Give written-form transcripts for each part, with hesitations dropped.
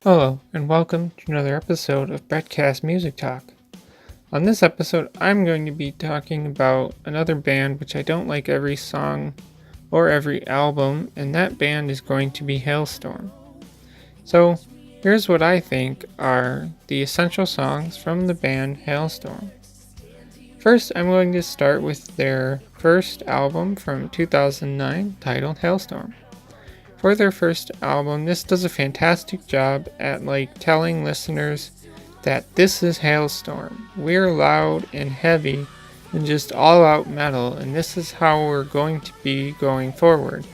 Hello, and welcome to another episode of Brettcast Music Talk. On this episode, I'm going to be talking about another band which I don't like every song or every album, and that band is going to be Halestorm. So, here's what I think are the essential songs from the band Halestorm. First, I'm going to start with their first album from 2009 titled Halestorm. For their first album, this does a fantastic job at telling listeners that this is Halestorm. We're loud and heavy and just all out metal, and this is how we're going to be going forward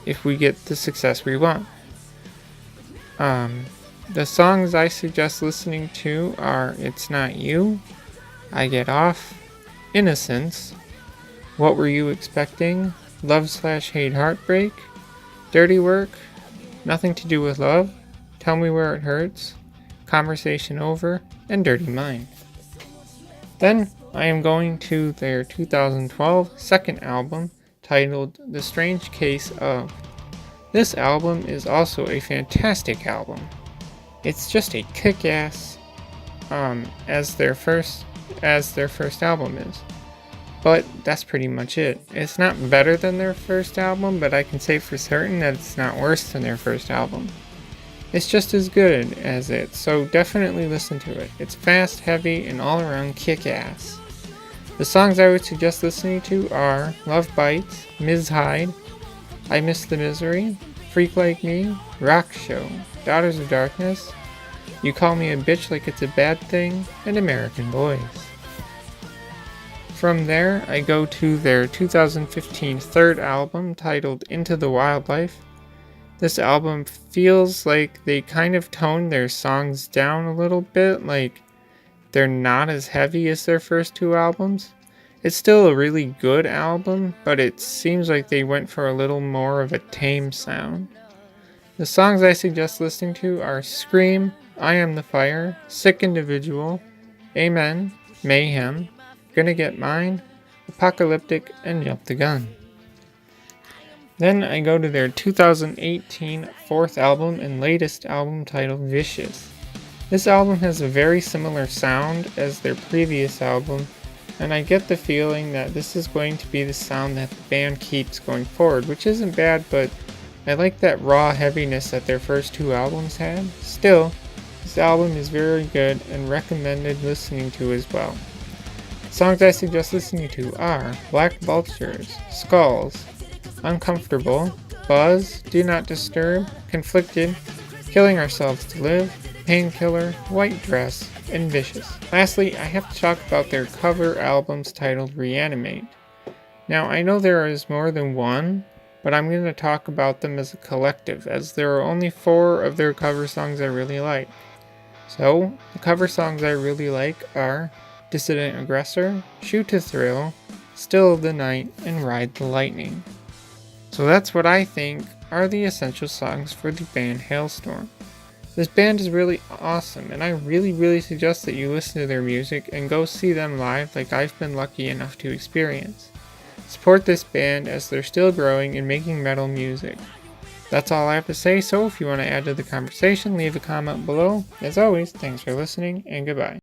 if we get the success we want. The songs I suggest listening to are It's Not You, I Get Off, Innocence, What Were You Expecting, Love/Hate Heartbreak, Dirty Work, Nothing to Do with Love, Tell Me Where It Hurts, Conversation Over, and Dirty Mind. Then I am going to their 2012 second album titled The Strange Case Of. This album is also a fantastic album. It's just a kick-ass as their first album is. But that's pretty much it. It's not better than their first album, but I can say for certain that it's not worse than their first album. It's just as good as it, so definitely listen to it. It's fast, heavy, and all around kick-ass. The songs I would suggest listening to are Love Bites, Ms. Hyde, I Miss the Misery, Freak Like Me, Rock Show, Daughters of Darkness, You Call Me a Bitch Like It's a Bad Thing, and American Boys. From there, I go to their 2015 third album titled Into the Wildlife. This album feels like they kind of toned their songs down a little bit, like they're not as heavy as their first two albums. It's still a really good album, but it seems like they went for a little more of a tame sound. The songs I suggest listening to are Scream, I Am the Fire, Sick Individual, Amen, Mayhem, Gonna Get Mine, Apocalyptic, and Jump the Gun. Then I go to their 2018 fourth album and latest album titled Vicious. This album has a very similar sound as their previous album, and I get the feeling that this is going to be the sound that the band keeps going forward, which isn't bad, but I like that raw heaviness that their first two albums had. Still, this album is very good and recommended listening to as well. Songs I suggest listening to are Black Vultures, Skulls, Uncomfortable, Buzz, Do Not Disturb, Conflicted, Killing Ourselves to Live, Painkiller, White Dress, and Vicious. Lastly, I have to talk about their cover albums titled Reanimate. Now, I know there is more than one, but I'm going to talk about them as a collective, as there are only 4 of their cover songs I really like. So, the cover songs I really like are Dissident Aggressor, Shoot to Thrill, Still of the Night, and Ride the Lightning. So that's what I think are the essential songs for the band Halestorm. This band is really awesome, and I really suggest that you listen to their music and go see them live like I've been lucky enough to experience. Support this band as they're still growing and making metal music. That's all I have to say, so if you want to add to the conversation, leave a comment below. As always, thanks for listening, and goodbye.